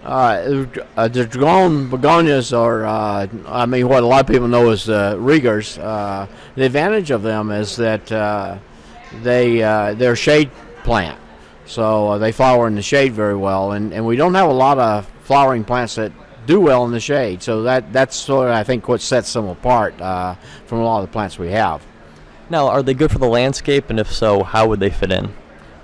The Dragone begonias are, what a lot of people know as Riegers. The advantage of them is that they're a shade plant, so they flower in the shade very well, and we don't have a lot of flowering plants that do well in the shade. So that's sort of, I think, what sets them apart from a lot of the plants we have. Now, are they good for the landscape, and if so, how would they fit in?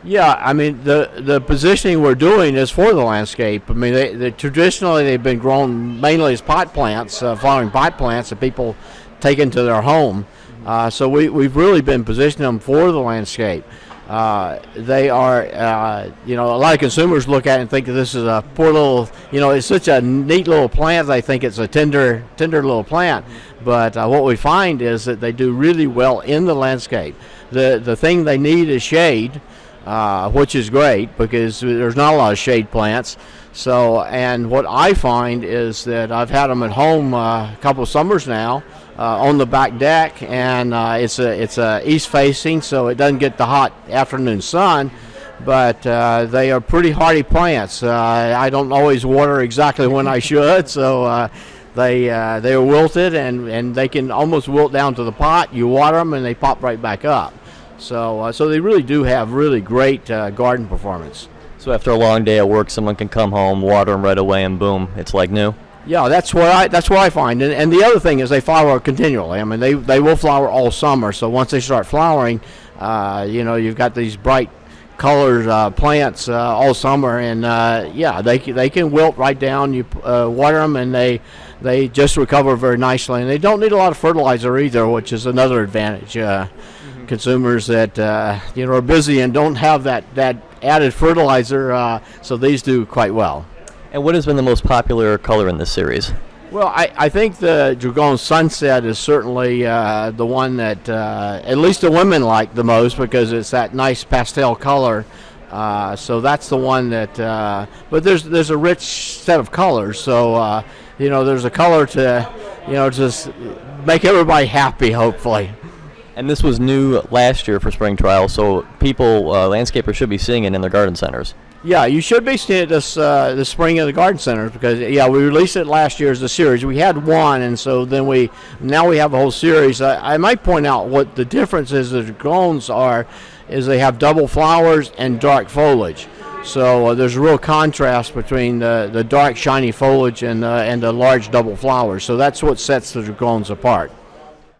Yeah, the positioning we're doing is for the landscape. Traditionally they've been grown mainly as pot plants, flowering pot plants that people take into their home. So we've really been positioning them for the landscape. They are, a lot of consumers look at it and think that this is a poor little, it's such a neat little plant. They think it's a tender little plant. But what we find is that they do really well in the landscape. The thing they need is shade. Which is great because there's not a lot of shade plants. So, and what I find is that I've had them at home a couple of summers now on the back deck, and it's east facing, so it doesn't get the hot afternoon sun. But they are pretty hardy plants. I don't always water exactly when I should, so they are wilted, and they can almost wilt down to the pot. You water them, and they pop right back up. So they really do have really great garden performance. So after a long day at work, someone can come home, water them right away, and boom, it's like new. Yeah, that's what I find. And the other thing is they flower continually. They will flower all summer. So once they start flowering, you've got these bright colored plants all summer, and they can wilt right down. You water them, and they just recover very nicely. And they don't need a lot of fertilizer either, which is another advantage. Consumers that are busy and don't have that added fertilizer, so these do quite well. And what has been the most popular color in this series? Well, I think the Dragone Sunset is certainly the one that at least the women like the most because it's that nice pastel color. So that's the one that. But there's a rich set of colors, so there's a color to just make everybody happy, hopefully. And this was new last year for spring trial, so people, landscapers, should be seeing it in their garden centers. Yeah, you should be seeing it this spring in the garden centers because we released it last year as a series. We had one, and so then now we have a whole series. I might point out what the difference is. The Dragones is they have double flowers and dark foliage. So there's a real contrast between the dark shiny foliage and the large double flowers. So that's what sets the Dragones apart.